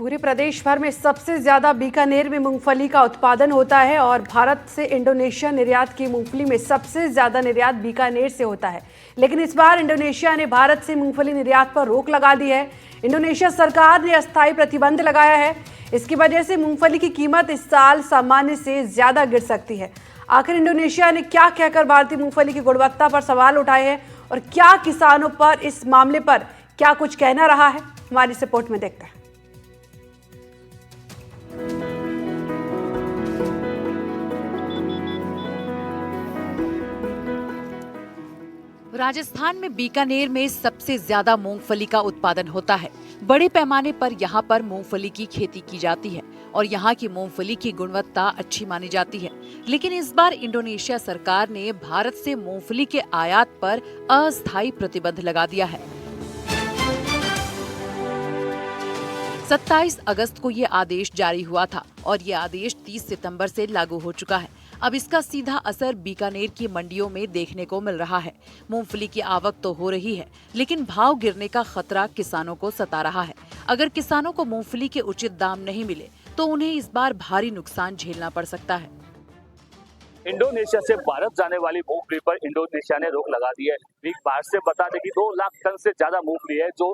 पूरे प्रदेश भर में सबसे ज्यादा बीकानेर में मूंगफली का उत्पादन होता है और भारत से इंडोनेशिया निर्यात की मूंगफली में सबसे ज्यादा निर्यात बीकानेर से होता है। लेकिन इस बार इंडोनेशिया ने भारत से मूंगफली निर्यात पर रोक लगा दी है। इंडोनेशिया सरकार ने अस्थायी प्रतिबंध लगाया है। इसकी वजह से मूंगफली की कीमत इस साल सामान्य से ज्यादा गिर सकती है। आखिर इंडोनेशिया ने क्या कहकर भारतीय मूंगफली की गुणवत्ता पर सवाल उठाए हैं और क्या किसानों पर इस मामले पर क्या कुछ कहना रहा है, हमारी इस रिपोर्ट में देखते हैं। राजस्थान में बीकानेर में सबसे ज्यादा मूंगफली का उत्पादन होता है। बड़े पैमाने पर यहाँ पर मूंगफली की खेती की जाती है और यहाँ की मूंगफली की गुणवत्ता अच्छी मानी जाती है। लेकिन इस बार इंडोनेशिया सरकार ने भारत से मूंगफली के आयात पर अस्थायी प्रतिबंध लगा दिया है। 27 अगस्त को ये आदेश जारी हुआ था और ये आदेश 30 सितंबर से लागू हो चुका है। अब इसका सीधा असर बीकानेर की मंडियों में देखने को मिल रहा है। मूंगफली की आवक तो हो रही है, लेकिन भाव गिरने का खतरा किसानों को सता रहा है। अगर किसानों को मूंगफली के उचित दाम नहीं मिले तो उन्हें इस बार भारी नुकसान झेलना पड़ सकता है। इंडोनेशिया से भारत जाने वाली मूंगफली पर इंडोनेशिया ने रोक लगा दी है। बाहर से बता दें कि 2 लाख टन से ज्यादा मूंगफली है जो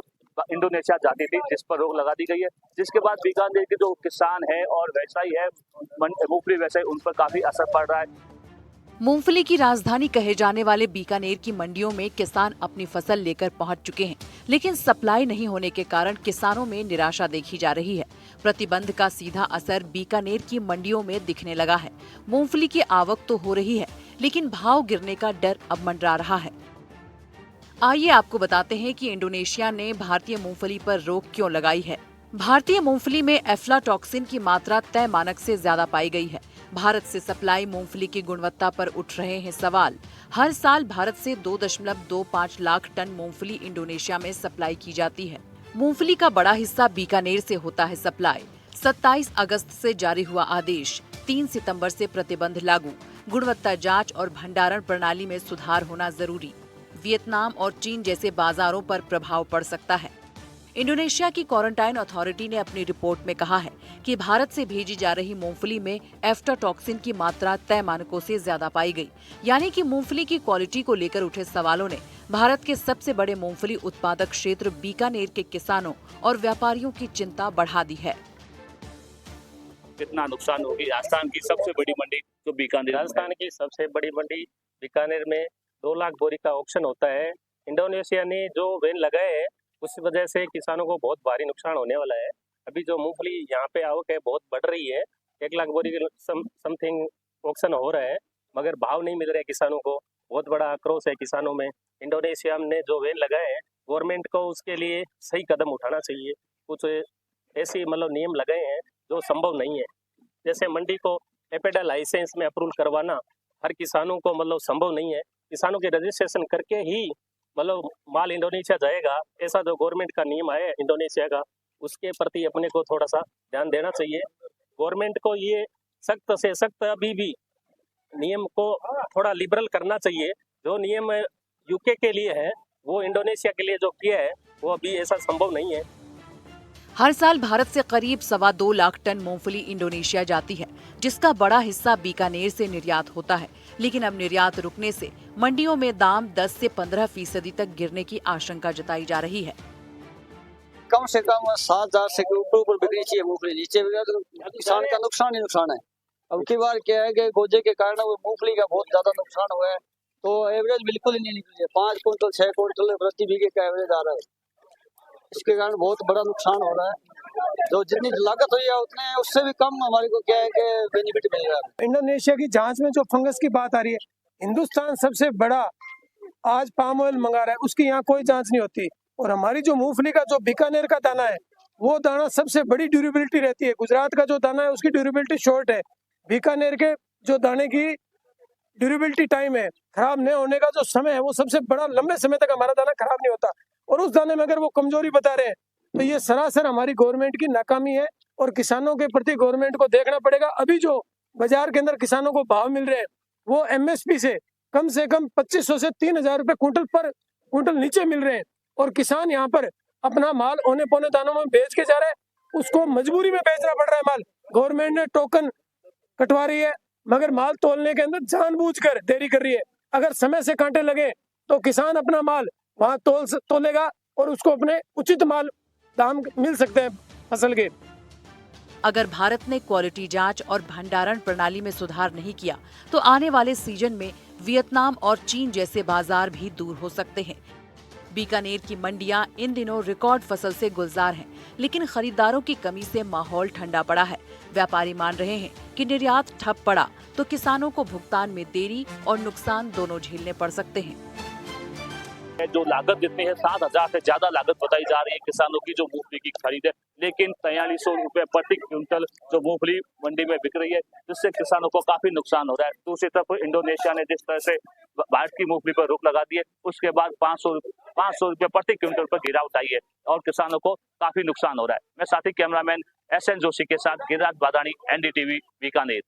इंडोनेशिया जाती थी, जिस पर रोक लगा दी गई है। जिसके बाद बीकानेर के जो किसान है और व्यवसायी है, मूंगफली व्यवसायी, उन पर काफी असर पड़ रहा है। मूंगफली की राजधानी कहे जाने वाले बीकानेर की मंडियों में किसान अपनी फसल लेकर पहुंच चुके हैं, लेकिन सप्लाई नहीं होने के कारण किसानों में निराशा देखी जा रही है। प्रतिबंध का सीधा असर बीकानेर की मंडियों में दिखने लगा है। मूंगफली की आवक तो हो रही है, लेकिन भाव गिरने का डर अब मंडरा रहा है। आइए आपको बताते हैं कि इंडोनेशिया ने भारतीय मूंगफली पर रोक क्यों लगाई है। भारतीय मूंगफली में एफ्लाटॉक्सिन की मात्रा तय मानक से ज्यादा पाई गई है। भारत से सप्लाई मूंगफली की गुणवत्ता पर उठ रहे हैं सवाल। हर साल भारत से 2.25 लाख टन मूंगफली इंडोनेशिया में सप्लाई की जाती है। मूंगफली का बड़ा हिस्सा बीकानेर से होता है सप्लाई। 27 अगस्त से जारी हुआ आदेश, 3 सितंबर से प्रतिबंध लागू। गुणवत्ता जांच और भंडारण प्रणाली में सुधार होना जरूरी। वियतनाम और चीन जैसे बाजारों पर प्रभाव पड़ सकता है। इंडोनेशिया की क्वारंटाइन अथॉरिटी ने अपनी रिपोर्ट में कहा है कि भारत से भेजी जा रही मूंगफली में एफ्लाटॉक्सिन की मात्रा तय मानकों से ज्यादा पाई गई। यानी कि मूंगफली की क्वालिटी को लेकर उठे सवालों ने भारत के सबसे बड़े मूंगफली उत्पादक क्षेत्र बीकानेर के किसानों और व्यापारियों की चिंता बढ़ा दी है। कितना नुकसान होगी? राजस्थान की सबसे बड़ी मंडी जो बीकानेर, राजस्थान की सबसे बड़ी मंडी बीकानेर में 2 लाख बोरी का ऑक्शन होता है। इंडोनेशिया ने जो बैन लगाए हैं उस वजह से किसानों को बहुत भारी नुकसान होने वाला है। अभी जो मूंगफली यहाँ पे आवक है बहुत बढ़ रही है। 1 लाख बोरी के समथिंग ऑक्शन हो रहा है, मगर भाव नहीं मिल रहे किसानों को। बहुत बड़ा आक्रोश है किसानों में। इंडोनेशिया ने जो बैन लगाए हैं, गवर्नमेंट को उसके लिए सही कदम उठाना चाहिए। कुछ ऐसे नियम लगाए हैं जो संभव नहीं है। जैसे मंडी को एपेडा लाइसेंस में अप्रूव करवाना हर किसानों को संभव नहीं है। किसानों के रजिस्ट्रेशन करके ही माल इंडोनेशिया जाएगा, ऐसा जो गवर्नमेंट का नियम है इंडोनेशिया का, उसके प्रति अपने को थोड़ा सा ध्यान देना चाहिए। गवर्नमेंट को ये सख्त से सख्त अभी भी नियम को थोड़ा लिबरल करना चाहिए। जो नियम यूके के लिए है वो इंडोनेशिया के लिए जो किया है वो अभी ऐसा संभव नहीं है। हर साल भारत से करीब 2.25 लाख टन मूंगफली इंडोनेशिया जाती है, जिसका बड़ा हिस्सा बीकानेर से निर्यात होता है। लेकिन अब निर्यात रुकने से मंडियों में दाम 10 से 15% तक गिरने की आशंका जताई जा रही है। कम से कम 7,000 से ऊपर बिक्री चाहिए मूंगफली। नीचे तो किसान का नुकसान ही नुकसान है। अब की बार क्या है कि गोजे के कारण वो मूंगफली का बहुत ज्यादा नुकसान हुआ है, तो एवरेज बिल्कुल ही नहीं निकली है। 5 कुंटल 6 कुंटल प्रति बीघे का एवरेज आ रहा है। इसके कारण बहुत बड़ा नुकसान हो रहा है। जो जितनी लागत हुई है उतने उससे भी कम हमारे को क्या है कि बेनिफिट मिल रहा है। इंडोनेशिया की जांच में जो फंगस की बात आ रही है, हिंदुस्तान सबसे बड़ा आज पाम ऑयल मंगा रहा है, उसकी यहाँ कोई जांच नहीं होती। और हमारी जो मूंगफली का जो बीकानेर का दाना है वो दाना सबसे बड़ी ड्यूरेबिलिटी रहती है। गुजरात का जो दाना है उसकी ड्यूरेबिलिटी शॉर्ट है। बीकानेर के जो दाने की ड्यूरेबिलिटी टाइम है, खराब नहीं होने का जो समय है, वो सबसे बड़ा, लंबे समय तक हमारा दाना खराब नहीं होता। और उस दाने में अगर वो कमजोरी बता रहे हैं तो ये सरासर हमारी गवर्नमेंट की नाकामी है और किसानों के प्रति गवर्नमेंट को देखना पड़ेगा। अभी जो बाजार के अंदर किसानों को भाव मिल रहे हैं वो एमएसपी से कम 2500 से 3,000 रुपए क्विंटल नीचे मिल रहे हैं और किसान यहाँ पर अपना माल औने पौने दानों में बेच के जा रहे हैं। उसको मजबूरी में बेचना पड़ रहा है माल। गवर्नमेंट ने टोकन कटवा रही है, मगर माल तोलने के अंदर जानबूझकर देरी कर रही है। अगर समय से कांटे लगे तो किसान अपना माल वहां तोलेगा और उसको अपने उचित माल दाम मिल सकते हैं फसल के। अगर भारत ने क्वालिटी जांच और भंडारण प्रणाली में सुधार नहीं किया तो आने वाले सीजन में वियतनाम और चीन जैसे बाजार भी दूर हो सकते हैं। बीकानेर की मंडियां इन दिनों रिकॉर्ड फसल से गुलजार हैं, लेकिन खरीदारों की कमी से माहौल ठंडा पड़ा है। व्यापारी मान रहे हैं कि निर्यात ठप पड़ा तो किसानों को भुगतान में देरी और नुकसान दोनों झेलने पड़ सकते हैं। जो लागत जितनी है 7,000 से ज्यादा लागत बताई जा रही है किसानों की जो मूंगफली की खरीद है, लेकिन 4300 रुपए प्रति क्विंटल जो मूंगफली मंडी में बिक रही है, जिससे किसानों को काफी नुकसान हो रहा है। दूसरी तरफ इंडोनेशिया ने जिस तरह से भारत की मूंगफली पर रोक लगा दी है, उसके बाद 500 रुपए प्रति क्विंटल पर गिरावट आई है और किसानों को काफी नुकसान हो रहा है। मैं साथी कैमरामैन SN जोशी के साथ गिरिराज बादानी, NDTV बीकानेर।